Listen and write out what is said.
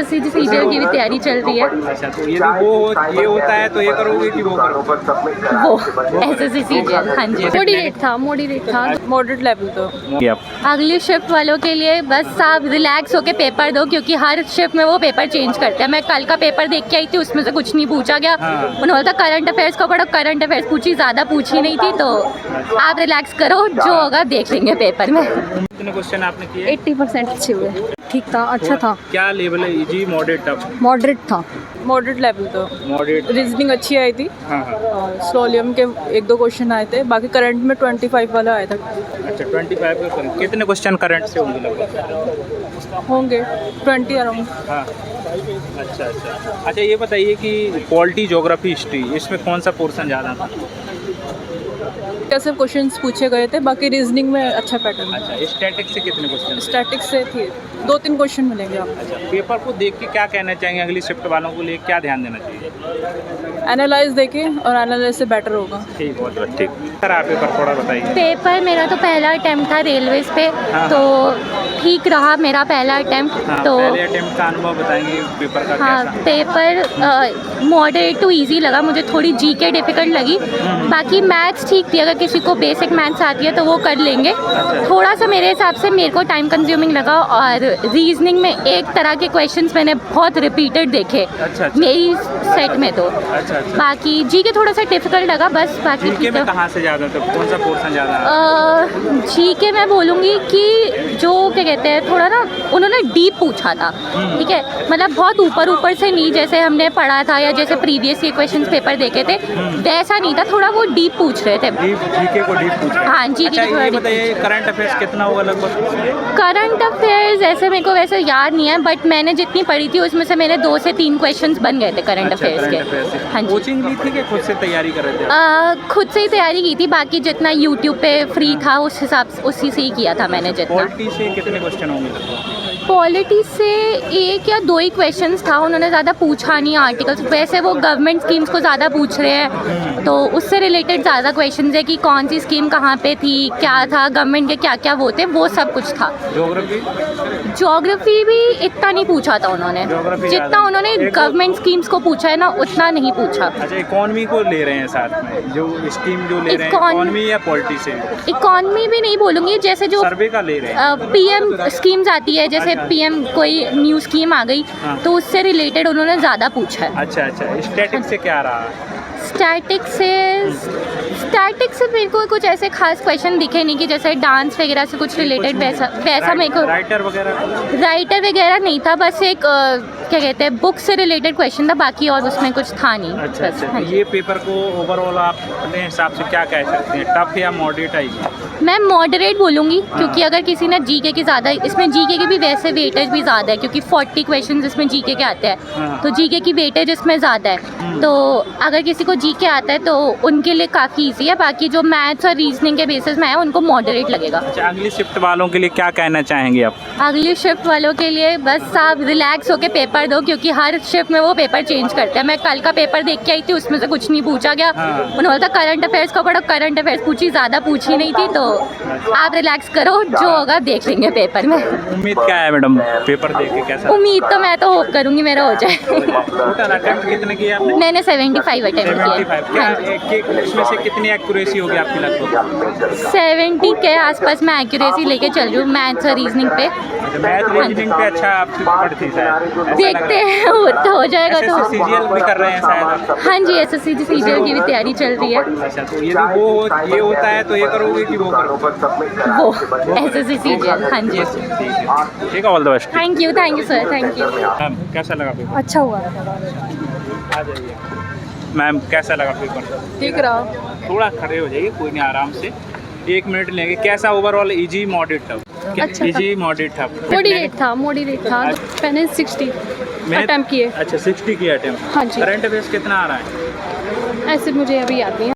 SSC CGL की भी तैयारी चल रही है। अच्छा, तो यदि ये होता है तो ये करोगे कि वो करोगे? वो एसएससी सीजीएल, हाँ जी। मॉडरेट था मॉडरेट लेवल तो। अगली शिफ्ट वालों के लिए बस आप रिलैक्स होके पेपर दो, क्योंकि हर शिफ्ट में वो पेपर चेंज करते हैं। मैं कल का पेपर देख के आई थी, उसमें से कुछ नहीं पूछा गया। उन्होंने तो करंट अफेयर्स को पढ़ो, करंट अफेयर्स पूछी, ज़्यादा पूछी नहीं थी। तो आप रिलैक्स करो, जो होगा देख लेंगे पेपर में। कितने क्वेश्चन आपने किए? 80% अच्छे हुए। ठीक था, अच्छा था। क्या लेवल है? Easy, moderate, tough? मॉडरेट था। मॉडरेट लेवल तो। मॉडरेट। रीजनिंग अच्छी आई थी। हाँ। और स्लोलियम के 1-2 क्वेश्चन आए थे, बाकी करंट में 25 वाला आया था। अच्छा, 25 का करंट। कितने क्वेश्चन करंट से होंगे लगभग? होंगे 20 अराउंड। हाँ। अच्छा, ये बताइए कि पॉलिटी, ज्योग्राफी, हिस्ट्री, इसमें कौन सा पोर्शन ज़्यादा था? कैसे क्वेश्चंस पूछे गए थे, बाकी रीजनिंग में अच्छा पैटर्न। अच्छा, स्टैटिक्स से कितने क्वेश्चन? स्टैटिक्स से थे 2-3 क्वेश्चन मिलेंगे आपको। अच्छा, पेपर को देख के क्या कहना चाहेंगे अगली शिफ्ट वालों को लिए, क्या ध्यान देना चाहिए? एनालाइज देखें, और एनालाइज से बेटर होगा। ठीक, बहुत बहुत ठीक। सर, आप पेपर थोड़ा बताइए। पेपर मेरा तो पहला अटेम्प्ट था रेलवेज पे। हाँ। तो ठीक रहा मेरा पहला अटेम्प्ट। हाँ, तो पहले अटेम्प्ट का अनुभव बताएंगे पेपर का हाँ, कैसा? पेपर मॉडरेट टू इजी लगा मुझे, थोड़ी जीके डिफ़िकल्ट लगी। बाकी मैथ्स ठीक थी, अगर किसी को बेसिक मैथ्स आती है तो वो कर लेंगे। थोड़ा सा मेरे हिसाब से मेरे को टाइम कंज्यूमिंग लगा, और रीजनिंग में एक तरह के क्वेश्चंस मैंने बहुत रिपीटेड देखे। अच्छा। मेरी सेट में तो। अच्छा। बाकी जीके थोड़ा सा डिफ़िकल्ट लगा, बस बाकी जीके ठीक में है। कहाँ से ज़्यादा था? कौन सा पोर्शन ज़्यादा? जीके मैं बोलूँगी कि जो क्या कहते हैं, थोड़ा ना उन्होंने डीप पूछा था। ठीक है, मतलब बहुत ऊपर से नहीं, जैसे हमने पढ़ा था या जैसे प्रीवियस ये क्वेश्चन पेपर देखे थे वैसा नहीं था, थोड़ा वो डीप पूछ रहे थे। जीके को डीप पूछ रहे हैं? हाँ, जीके अच्छा, को थोड़ा ये डीप। बताइए करंट अफेयर्स कितना होगा लगभग? करंट अफेयर्स ऐसे मेरे को वैसे याद नहीं है, बट मैंने जितनी पढ़ी थी उसमें से मेरे 2 से 3 क्वेश्चंस बन गए थे करंट अफेयर्स के। हाँ जी। कोचिंग ली थी कि खुद से तैयारी कर रहे थे? खुद से ही तैयारी की थी, बाकी जितना यूट्यूब पे फ्री था उस हिसाब से उसी से ही किया था मैंने जितना। पॉलिटी से कितने क्वेश्चन होंगे लगभग? पॉलिटी से 1 या 2 ही क्वेश्चंस था, उन्होंने ज़्यादा पूछा नहीं आर्टिकल्स। वैसे वो गवर्नमेंट स्कीम्स को ज़्यादा पूछ रहे हैं, तो उससे रिलेटेड ज़्यादा क्वेश्चंस है कि कौन सी स्कीम कहाँ पे थी, क्या था, गवर्नमेंट के क्या क्या वो थे, वो सब कुछ था। ज्योग्राफी भी इतना नहीं पूछा था उन्होंने, जितना उन्होंने गवर्नमेंट स्कीम्स को पूछा है ना उतना नहीं पूछा। अच्छा, इकोनॉमी को ले रहे हैं साथ में, जो स्कीम जो ले रहे हैं इकोनॉमी या पॉलिटी से? इकोनॉमी भी नहीं बोलूँगी, जैसे जो सर्वे का ले रहे हैं। पीएम स्कीम्स आती है, जैसे पीएम कोई न्यू स्कीम आ गई तो उससे रिलेटेड उन्होंने ज़्यादा पूछा है। अच्छा, स्टैटिक से क्या रहा? स्टैटिक से मेरे को कुछ ऐसे खास क्वेश्चन दिखे नहीं कि जैसे डांस वगैरह से कुछ रिलेटेड वैसा मेरे को राइटर वगैरह नहीं था, बस एक क्या कहते हैं बुक से रिलेटेड क्वेश्चन था, बाकी और उसमें कुछ था नहीं। अच्छा। हाँ, ये पेपर को ओवरऑल आप अपने हिसाब से क्या कह सकते हैं, टफ या मॉडरेट आएगी? मैं मॉडरेट बोलूँगी, क्योंकि अगर किसी ने जीके की ज़्यादा, इसमें जीके की भी वैसे वेटेज भी ज़्यादा है, क्योंकि 40 क्वेश्चन इसमें जीके के आते हैं, तो जीके की वेटेज इसमें ज़्यादा है। तो अगर किसी को जीके आता है तो उनके लिए काफ़ी ईजी है, बाकी जो मैथ्स और रीजनिंग के बेसिस में है उनको मॉडरेट लगेगा। अच्छा, अगली शिफ्ट वालों के लिए क्या कहना चाहेंगे आप? अगली शिफ्ट वालों के लिए बस आप रिलैक्स होके पेपर दो, क्योंकि हर शिफ्ट में वो पेपर चेंज करते हैं। मैं कल का पेपर देख के आई थी, उसमें से कुछ नहीं पूछा गया। उन्होंने तो करंट अफेयर्स को पढ़ो, करंट अफेयर्स पूछी, ज़्यादा पूछी नहीं थी। तो आप रिलैक्स करो, जो होगा देख लेंगे पेपर में। उम्मीद क्या है मैडम पेपर देख के, कैसा? उम्मीद तो मैं तो होप करूँगी मेरा हो जाए। टोटल अटेम्प्ट कितने किए आपने? मैंने 75 अटेम्प्ट किए। इसमें से कितनी एक्यूरेसी होगी आपकी लगभग? 70 के आसपास मैं एक्यूरेसी लेके चल रही हूँ मैथ्स और रीजनिंग पे। मैथ रीजनिंग पे अच्छा आपकी पकड़ थी शायद? देखते हैं हो जाएगा तो। सीजीएल भी कर रहे हैं शायद? हाँ जी, एसएससी सीजीएल की भी तैयारी चल रही है। अच्छा, तो यदि ये होता है तो ये करोगे कि वो करोगे? वो एसएससी सीजीएल, हाँ जी। ठीक है, all the best. Thank you sir, thank you. Ma'am, कैसा लगा पेपर? अच्छा हुआ। आ जाइए। मैम, कैसा लगा पेपर? ठीक रहा। थोड़ा खड़े हो जाइए, कोई नहीं, आराम से 1 मिनट लेंगे। कैसा ओवरऑल? Easy, moderate, tough? अच्छा इजी, मॉडरेट, टफ? मॉडरेट था। मैंने 60 अटेम्प्ट किए। अच्छा, 60 की अटेम्प्ट। हाँ जी। करंट अफेयर्स कितना आ रहा है? ऐसे मुझे अभी याद नहीं है।